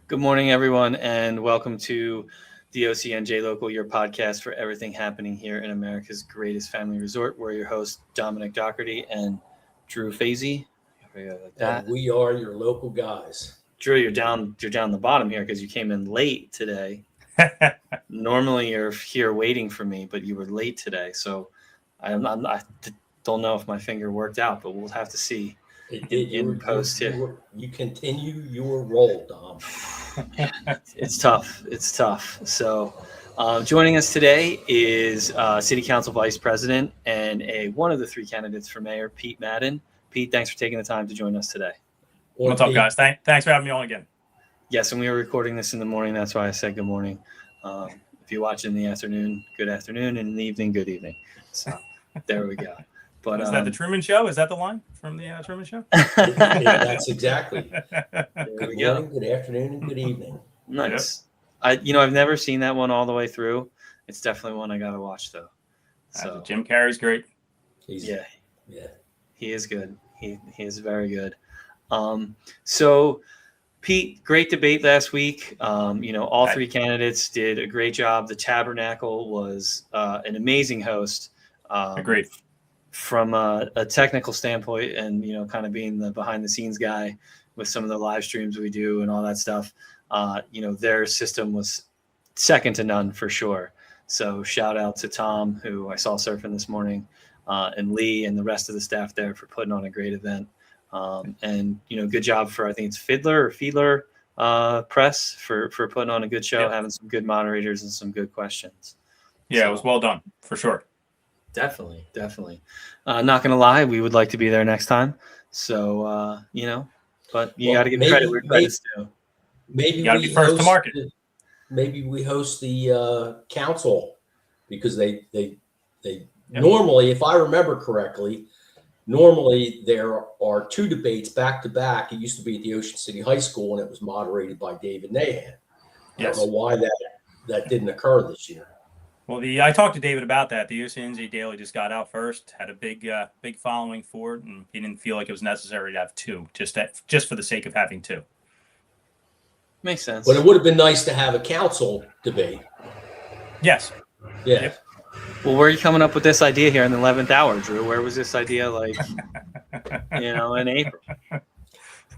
Good morning, everyone, and welcome to the OCNJ Local, your podcast for everything happening here in America's greatest family resort. We're your hosts, Dominic Dougherty and Drew Fasy. Like that. And we are your local guys. Drew, you're down the bottom here because you came in late today. Normally, you're here waiting for me, but you were late today, so I don't know if my finger worked out, but we'll have to see. In post here. You continue your role, Dom. It's tough. It's tough. So, joining us today is City Council Vice President and one of the three candidates for mayor, Pete Madden. Pete, thanks for taking the time to join us today. What's up, guys? Thanks for having me on again. Yes, and we were recording this in the morning. That's why I said good morning. If you watch in the afternoon, good afternoon, and in the evening, good evening. So there we go. But is that the Truman Show? Is that the line from the Truman Show? Yeah, that's exactly. Good go. morning, good afternoon, and good evening. Nice. Yep. I've never seen that one all the way through. It's definitely one I got to watch, though. So Jim Carrey's great. Yeah. He is good. He is very good. So, Pete, great debate last week. All three candidates did a great job. The Tabernacle was an amazing host. Agreed. From a technical standpoint and, kind of being the behind the scenes guy with some of the live streams we do and all that stuff, their system was second to none for sure. So shout out to Tom, who I saw surfing this morning, and Lee and the rest of the staff there for putting on a great event. And, good job for, I think it's Fiedler Press for putting on a good show, having some good moderators and some good questions. Yeah, it was well done for sure. Definitely. Not gonna lie, we would like to be there next time. So but you got to give credit where credit's due. Maybe you got to be first to market. Maybe we host the council because they normally, if I remember correctly, there are two debates back to back. It used to be at the Ocean City High School, and it was moderated by David Nahan. I don't know why that didn't occur this year. Well, I talked to David about that. The OCNJ Daily just got out first, had a big following for it, and he didn't feel like it was necessary to have two, just for the sake of having two. Makes sense. But it would have been nice to have a council debate. Yes. Yeah. Yep. Well, where are you coming up with this idea here in the 11th hour, Drew? Where was this idea in April?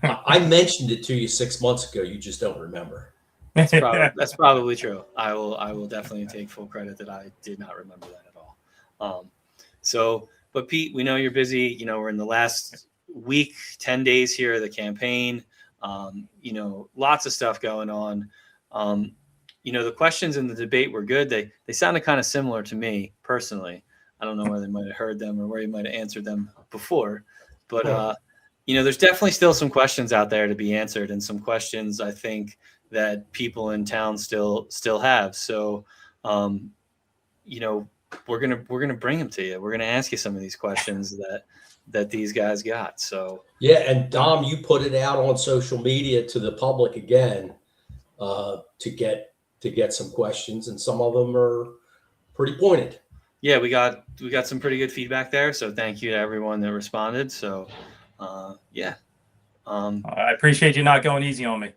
I mentioned it to you 6 months ago. You just don't remember. That's probably true. I will definitely take full credit that I did not remember that at all. But Pete, we know you're busy. We're in the last week, 10 days here of the campaign. Lots of stuff going on. The questions in the debate were good. They sounded kind of similar to me personally. I don't know where they might have heard them or where you might have answered them before, but there's definitely still some questions out there to be answered, and some questions I think that people in town still have. So, we're gonna bring them to you. We're gonna ask you some of these questions that these guys got. So yeah, and Dom, you put it out on social media to the public again to get some questions, and some of them are pretty pointed. Yeah, we got some pretty good feedback there. So thank you to everyone that responded. So I appreciate you not going easy on me.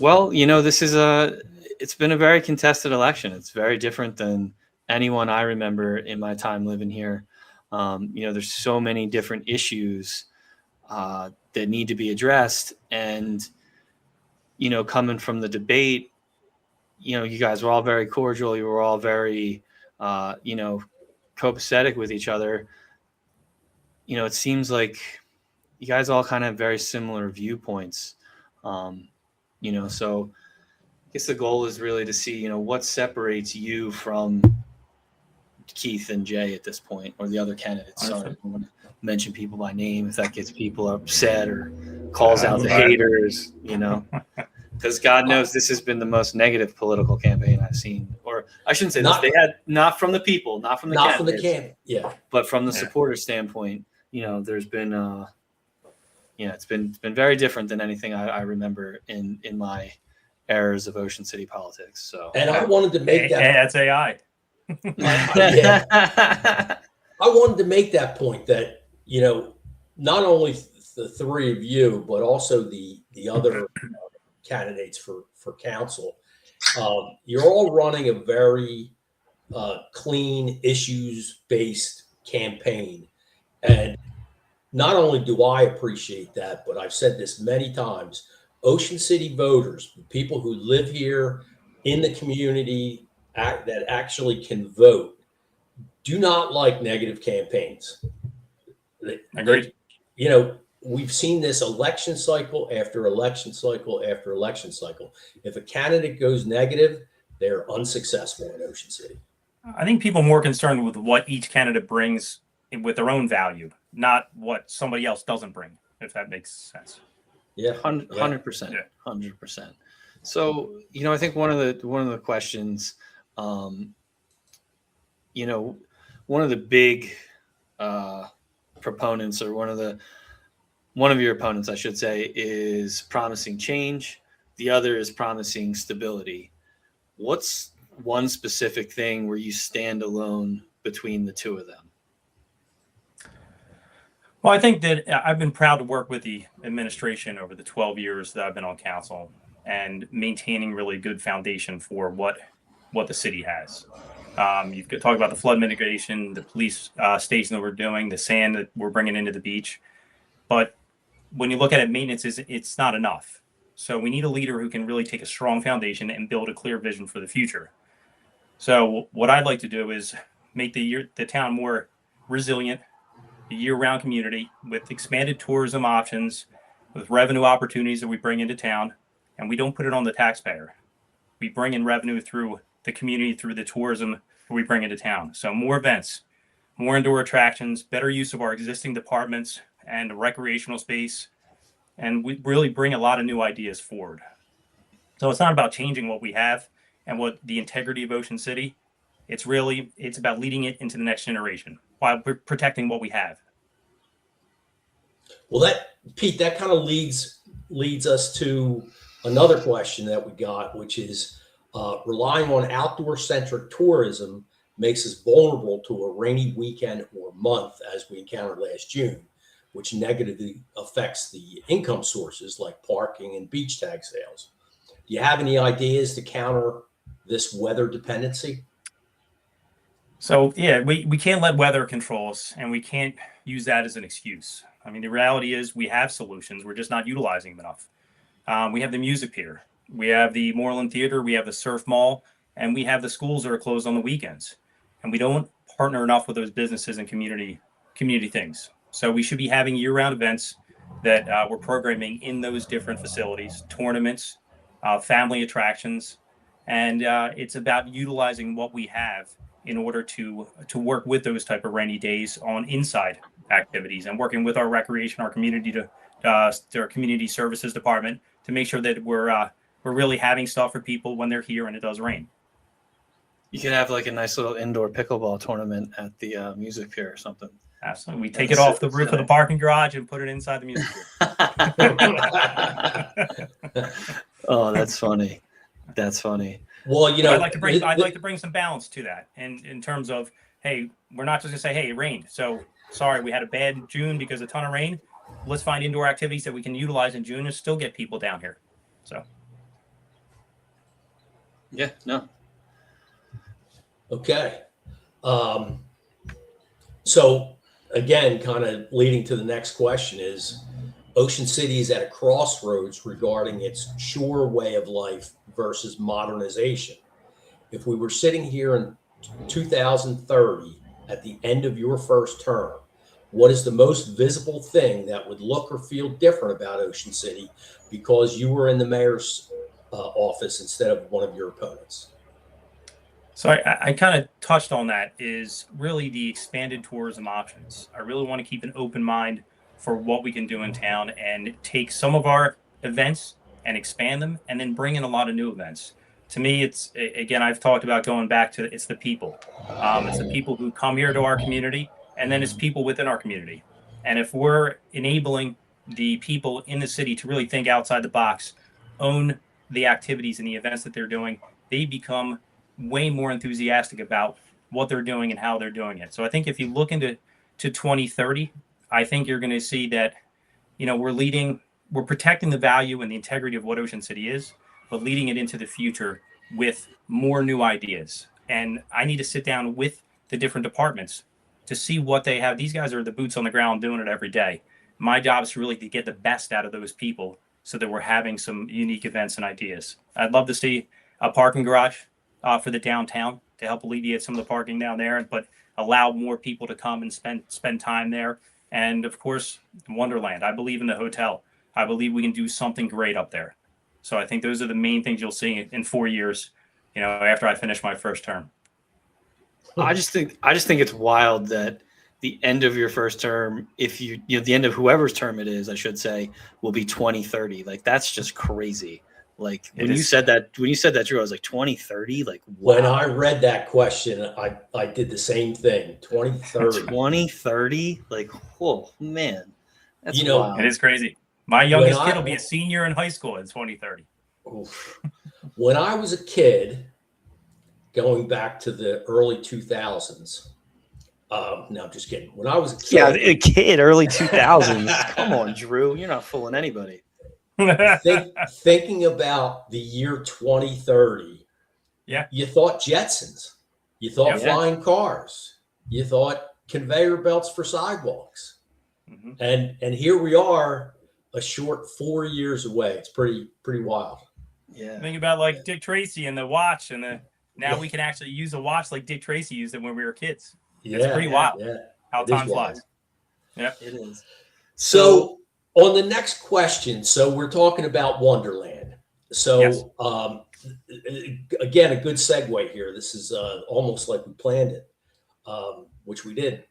Well, it's been a very contested election. It's very different than anyone I remember in my time living here. There's so many different issues that need to be addressed. And, coming from the debate, you guys were all very cordial. You were all very, copacetic with each other. It seems like you guys all kind of have very similar viewpoints. So I guess the goal is really to see, what separates you from Keith and Jay at this point, or the other candidates. Sorry, I don't want to mention people by name if that gets people upset or calls out the haters, because God knows this has been the most negative political campaign I've seen. Or I shouldn't say this. They had not from the people, not from the candidates, but from the supporter standpoint. There's been it's been very different than anything I remember in my eras of Ocean City politics. So, and I wanted to make that. That's AI. I wanted to make that point that not only the three of you, but also the the other candidates for council. You're all running a very clean, issues-based campaign. And not only do I appreciate that, but I've said this many times, Ocean City voters, people who live here in the community that actually can vote, do not like negative campaigns. Agreed. You know, we've seen this election cycle after election cycle after election cycle. If a candidate goes negative, they're unsuccessful in Ocean City. I think people are more concerned with what each candidate brings with their own value, not what somebody else doesn't bring, if that makes sense. Yeah, 100%, 100%. So, you know, I think one of the questions, you know, one of the big proponents, or one of your opponents, I should say, is promising change. The other is promising stability. What's one specific thing where you stand alone between the two of them? Well, I think that I've been proud to work with the administration over the 12 years that I've been on council, and maintaining really good foundation for what the city has. You've talked about the flood mitigation, the police station that we're doing, the sand that we're bringing into the beach. But when you look at it, maintenance it's not enough. So we need a leader who can really take a strong foundation and build a clear vision for the future. So what I'd like to do is make the town more resilient, a year-round community with expanded tourism options, with revenue opportunities that we bring into town, and we don't put it on the taxpayer. We bring in revenue through the community, through the tourism that we bring into town. So more events, more indoor attractions, better use of our existing departments and recreational space, and we really bring a lot of new ideas forward. So it's not about changing what we have and what the integrity of Ocean City. It's about leading it into the next generation while protecting what we have. Well, Pete, that kind of leads us to another question that we got, which is relying on outdoor-centric tourism makes us vulnerable to a rainy weekend or month, as we encountered last June, which negatively affects the income sources like parking and beach tag sales. Do you have any ideas to counter this weather dependency? So yeah, we can't let weather control us, and we can't use that as an excuse. I mean, the reality is we have solutions. We're just not utilizing them enough. We have the music pier. We have the Wonderland Theater. We have the surf mall, and we have the schools that are closed on the weekends. And we don't partner enough with those businesses and community things. So we should be having year-round events that we're programming in those different facilities, tournaments, family attractions, and it's about utilizing what we have in order to work with those type of rainy days on inside activities, and working with our recreation, our community services department to make sure that we're really having stuff for people when they're here and it does rain. You could have like a nice little indoor pickleball tournament at the music pier or something. Absolutely. We take it off the roof of the parking garage and put it inside the music pier. Oh, that's funny. That's funny. Well, you know, I'd like to bring some balance to that, and in terms of, hey, we're not just gonna say, hey, it rained, so sorry, we had a bad June because of a ton of rain. Let's find indoor activities that we can utilize in June and still get people down here. So, yeah, no. Okay. So again, kind of leading to the next question is, Ocean City is at a crossroads regarding its shore way of life versus modernization. If we were sitting here in 2030 at the end of your first term, what is the most visible thing that would look or feel different about Ocean City because you were in the mayor's office instead of one of your opponents? So I kind of touched on that, is really the expanded tourism options. I really want to keep an open mind for what we can do in town and take some of our events and expand them, and then bring in a lot of new events. To me, it's, again, I've talked about going back to, it's the people. It's the people who come here to our community, and then it's people within our community. And if we're enabling the people in the city to really think outside the box, own the activities and the events that they're doing, they become way more enthusiastic about what they're doing and how they're doing it. So I think if you look into 2030, I think you're going to see that, you know, we're leading we're protecting the value and the integrity of what Ocean City is, but leading it into the future with more new ideas. And I need to sit down with the different departments to see what they have. These guys are the boots on the ground doing it every day. My job is really to get the best out of those people so that we're having some unique events and ideas. I'd love to see a parking garage for the downtown to help alleviate some of the parking down there, but allow more people to come and spend time there. And of course, Wonderland. I believe in the hotel. I believe we can do something great up there. So I think those are the main things you'll see in 4 years, after I finish my first term. I just think it's wild that the end of your first term, if the end of whoever's term it is, I should say, will be 2030. Like, that's just crazy. Like, when you said that, Drew, I was like, 2030? Like, wow. When I read that question, I did the same thing. 2030. 2030? Like, oh man. That's wild. It is crazy. My youngest kid will be a senior in high school in 2030. Oof. When I was a kid, going back to the early 2000s. No, I'm just kidding. When I was a kid. Yeah, a kid, early 2000s. Come on, Drew. You're not fooling anybody. Thinking about the year 2030, yeah, you thought Jetsons, you thought flying cars, you thought conveyor belts for sidewalks, and here we are, a short 4 years away. It's pretty wild. Yeah, think about like Dick Tracy and the watch, and now we can actually use a watch like Dick Tracy used it when we were kids. It's pretty wild how time flies. Yeah, it is. So on the next question, so we're talking about Wonderland. So again, a good segue here. This is almost like we planned it, which we didn't.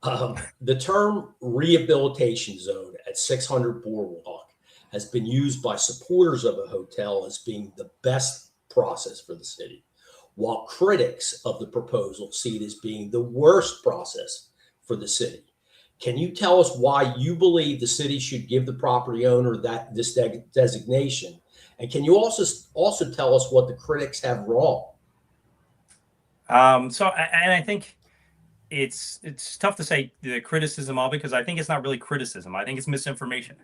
The term rehabilitation zone at 600 Boardwalk has been used by supporters of a hotel as being the best process for the city, while critics of the proposal see it as being the worst process for the city. Can you tell us why you believe the city should give the property owner this designation? And can you also tell us what the critics have wrong? I think it's tough to say the criticism of it, because I think it's not really criticism. I think it's misinformation.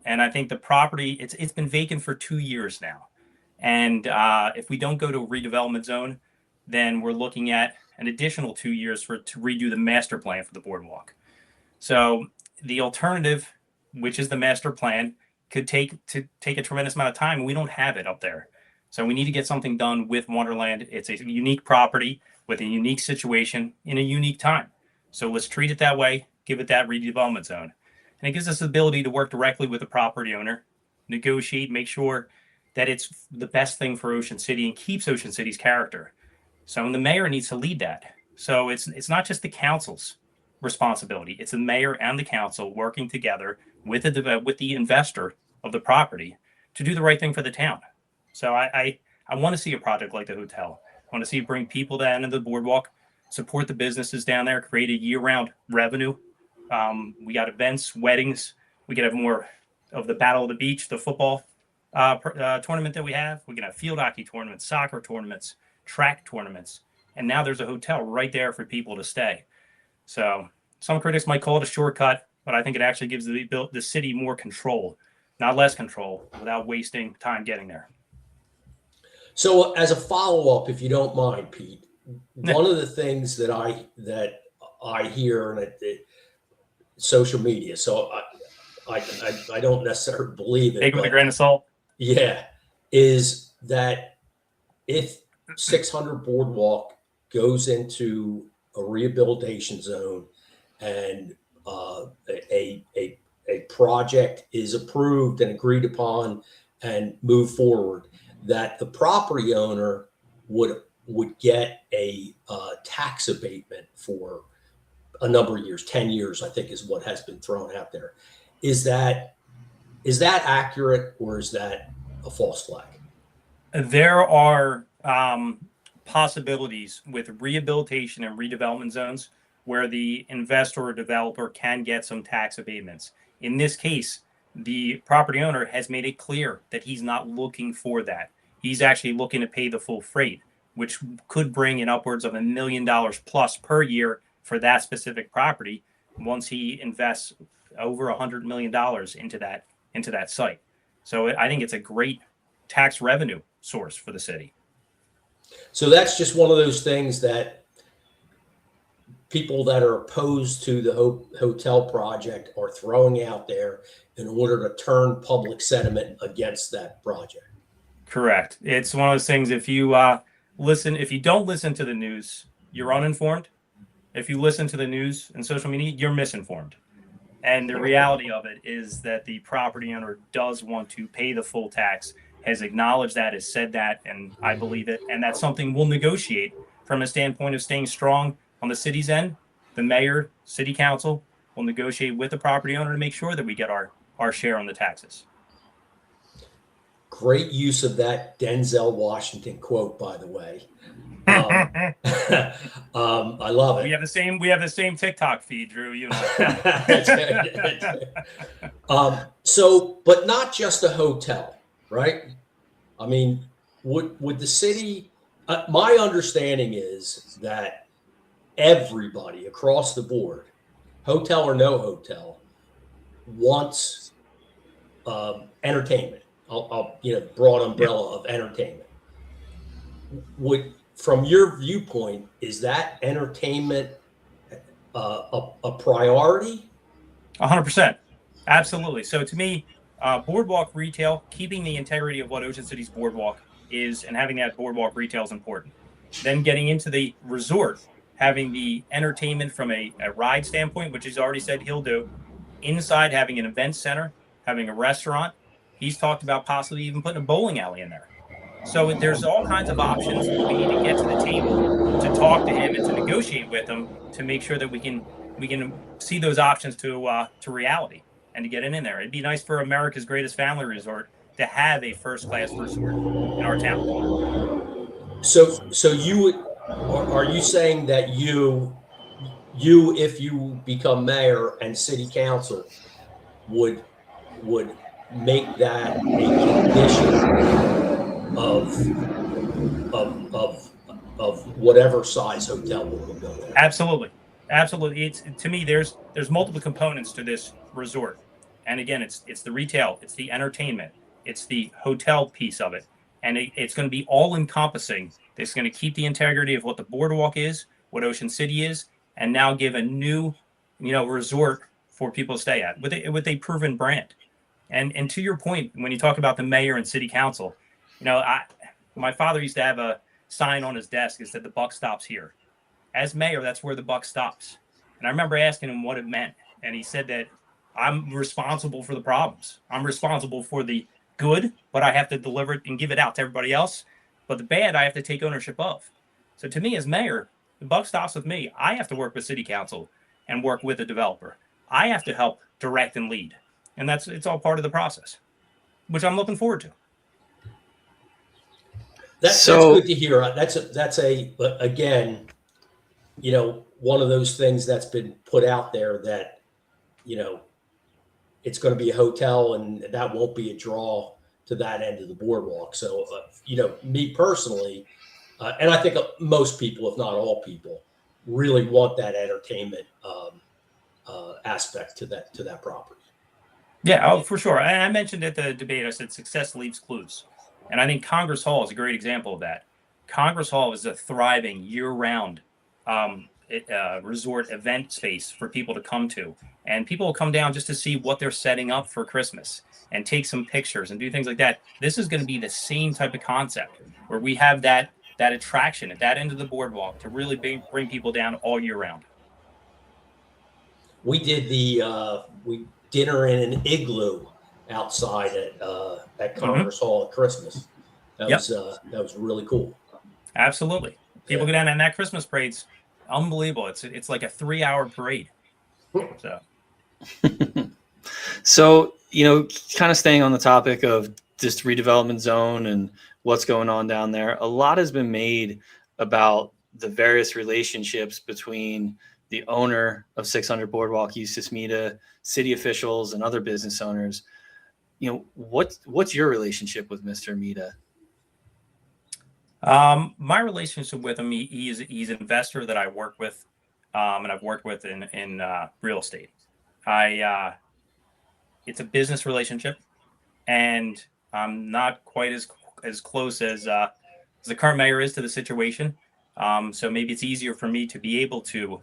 And I think the property, it's been vacant for 2 years now. And if we don't go to a redevelopment zone, then we're looking at an additional 2 years to redo the master plan for the boardwalk. So the alternative, which is the master plan, could take a tremendous amount of time, and we don't have it up there. So we need to get something done with Wonderland. It's a unique property with a unique situation in a unique time. So let's treat it that way, give it that redevelopment zone. And it gives us the ability to work directly with the property owner, negotiate, make sure that it's the best thing for Ocean City and keeps Ocean City's character. So the mayor needs to lead that. So it's not just the council's responsibility. It's the mayor and the council working together with the investor of the property to do the right thing for the town. So I want to see a project like the hotel. I want to see it bring people down to the boardwalk, support the businesses down there, create a year-round revenue. We got events, weddings. We could have more of the Battle of the Beach, the football tournament that we have. We can have field hockey tournaments, soccer tournaments, track tournaments. And now there's a hotel right there for people to stay. So some critics might call it a shortcut, but I think it actually gives the city more control, not less control, without wasting time getting there. So as a follow-up, if you don't mind, Pete, one of the things that I hear in social media, so I don't necessarily believe it. Take it with a grain of salt. Yeah, is that if 600 Boardwalk goes into a rehabilitation zone and a project is approved and agreed upon and moved forward, that the property owner would get a tax abatement for a number of years, 10 years, I think is what has been thrown out there. Is that accurate, or is that a false flag? There are possibilities with rehabilitation and redevelopment zones where the investor or developer can get some tax abatements. In this case, the property owner has made it clear that he's not looking for that. He's actually looking to pay the full freight, which could bring in upwards of $1 million plus per year for that specific property once he invests over $100 million into that into that site. So I think it's a great tax revenue source for the city. So that's just one of those things that people that are opposed to the hotel project are throwing out there in order to turn public sentiment against that project. Correct. It's one of those things. If you if you don't listen to the news, you're uninformed. If you listen to the news and social media, you're misinformed. And the reality of it is that the property owner does want to pay the full tax, has acknowledged that, has said that, and I believe it. And that's something we'll negotiate from a standpoint of staying strong on the city's end. The mayor, city council will negotiate with the property owner to make sure that we get our share on the taxes. Great use of that Denzel Washington quote, by the way. I love it. We have the same TikTok feed, Drew. You know. That's right. So, but not just a hotel, right? I mean, would the city? My understanding is that everybody across the board, hotel or no hotel, wants entertainment. Broad umbrella of entertainment. From your viewpoint, is that entertainment a priority? 100%, absolutely. So to me, boardwalk retail, keeping the integrity of what Ocean City's boardwalk is, and having that boardwalk retail is important. Then getting into the resort, having the entertainment from a ride standpoint, which he's already said he'll do. Inside, having an event center, having a restaurant. He's talked about possibly even putting a bowling alley in there. So there's all kinds of options. We need to get to the table to talk to him and to negotiate with him to make sure that we can see those options to reality and to get in there. It'd be nice for America's greatest family resort to have a first-class resort in our town. So you would, are you saying that you if you become mayor and city council would make that a condition of whatever size hotel we'll go in? Absolutely. It's, to me, there's multiple components to this resort. And again, it's the retail, it's the entertainment, it's the hotel piece of it. And it's going to be all encompassing. It's going to keep the integrity of what the boardwalk is, what Ocean City is, and now give a new, resort for people to stay at with a proven brand. And to your point, when you talk about the mayor and city council, my father used to have a sign on his desk that said the buck stops here. As mayor, that's where the buck stops. And I remember asking him what it meant. And he said that I'm responsible for the problems. I'm responsible for the good, but I have to deliver it and give it out to everybody else. But the bad, I have to take ownership of. So to me, as mayor, the buck stops with me. I have to work with city council and work with the developer. I have to help direct and lead. And it's all part of the process, which I'm looking forward to. That's good to hear. But again, one of those things that's been put out there that, it's going to be a hotel and that won't be a draw to that end of the boardwalk. So, me personally, and I think most people, if not all people, really want that entertainment aspect to that property. Yeah, for sure. And I mentioned at the debate, I said success leaves clues. And I think Congress Hall is a great example of that. Congress Hall is a thriving year-round resort event space for people to come to. And people will come down just to see what they're setting up for Christmas and take some pictures and do things like that. This is going to be the same type of concept where we have that attraction at that end of the boardwalk to really bring people down all year round. We did dinner in an igloo outside at Congress Hall at Christmas. That was really cool. Absolutely. People go down, and that Christmas parade's unbelievable. It's like a 3-hour parade. So, kind of staying on the topic of this redevelopment zone and what's going on down there, a lot has been made about the various relationships between the owner of 600 Boardwalk, Eustace Mita, city officials, and other business owners. What's your relationship with Mr. Mita? My relationship with him, he's an investor that I work with, and I've worked with in real estate. it's a business relationship, and I'm not quite as close as the current mayor is to the situation. So maybe it's easier for me to be able to,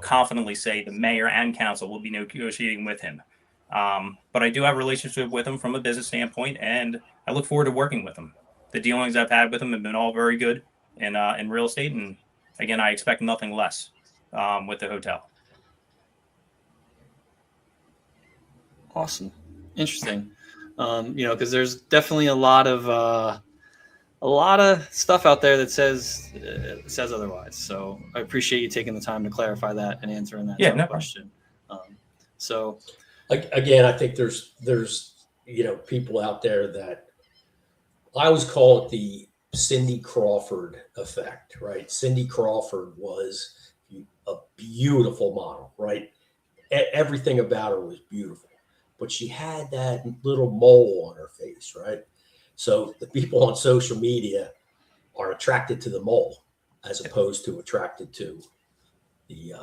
confidently say the mayor and council will be negotiating with him. But I do have a relationship with him from a business standpoint, and I look forward to working with him. The dealings I've had with him have been all very good in real estate, and again, I expect nothing less with the hotel. Awesome. Interesting. Because there's definitely a lot of stuff out there that says otherwise. So I appreciate you taking the time to clarify that and answering that tough question. So again, I think there's people out there that I always call it the Cindy Crawford effect, right? Cindy Crawford was a beautiful model, right? Everything about her was beautiful, but she had that little mole on her face, right? So the people on social media are attracted to the mole as opposed to attracted to the.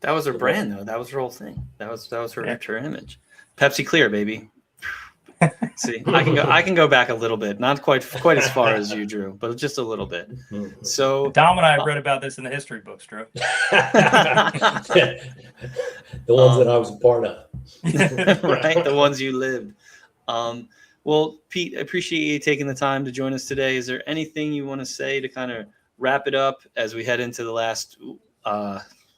That was her brand, though. That was her whole thing. That was her image. Pepsi Clear, baby. See, I can go back a little bit, not quite as far as you, Drew, but just a little bit. So Dom and I read about this in the history books, Drew. The ones that I was a part of. Right, the ones you lived. Well, Pete, I appreciate you taking the time to join us today. Is there anything you want to say to kind of wrap it up as we head into the last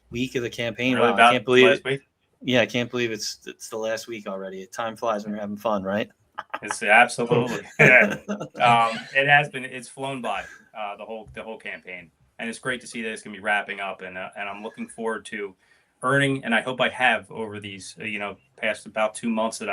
week of the campaign? Really, wow, I can't believe last it. Week? Yeah, I can't believe it's the last week already. Time flies when you're having fun, right? It's absolutely. It has been. It's flown by the whole campaign, and it's great to see that it's going to be wrapping up. And I'm looking forward to earning, and I hope I have over these past about 2 months that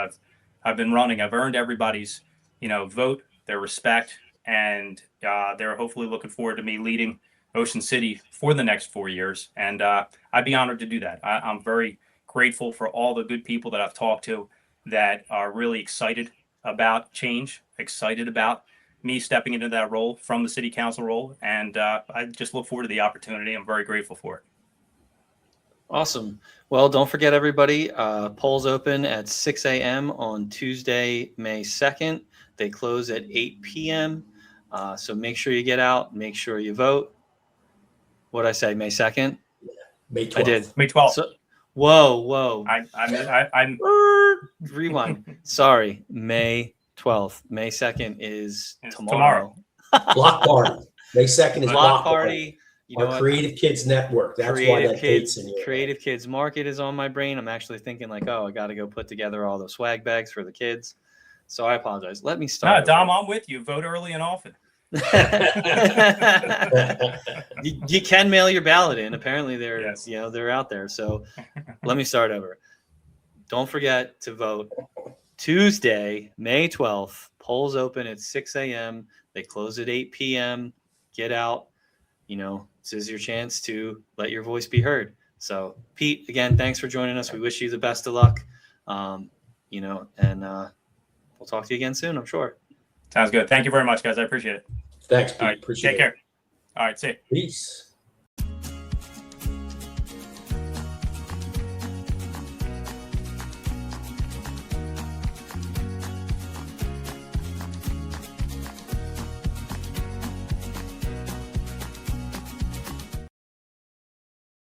I've been running. I've earned everybody's vote, their respect, and they're hopefully looking forward to me leading Ocean City for the next 4 years. And I'd be honored to do that. I'm very grateful for all the good people that I've talked to that are really excited about change, excited about me stepping into that role from the city council role. And I just look forward to the opportunity. I'm very grateful for it. Awesome. Well, don't forget, everybody, polls open at 6 a.m. on Tuesday, May 2nd. They close at 8 p.m. So make sure you get out. Make sure you vote. What'd I say, May 2nd? May 12th. I did. May 12th. So, whoa. I'm Rewind. Sorry, May 12th. May 2nd is tomorrow. Block party. May 2nd is block party. You know Our Creative Kids Network. That's why that date's in here. Creative Kids Market is on my brain. I'm actually thinking I got to go put together all the swag bags for the kids. So I apologize. Let me start. No, Dom, I'm with you. Vote early and often. You can mail your ballot in. Apparently they're out there. So let me start over. Don't forget to vote Tuesday, May 12th. Polls open at 6 a.m. They close at 8 p.m. Get out. This is your chance to let your voice be heard. So Pete, again, thanks for joining us. We wish you the best of luck. And we'll talk to you again soon, I'm sure. Sounds good. Thank you very much, guys. I appreciate it. Thanks, Pete. All right, Appreciate take it. care. All right, see you. Peace.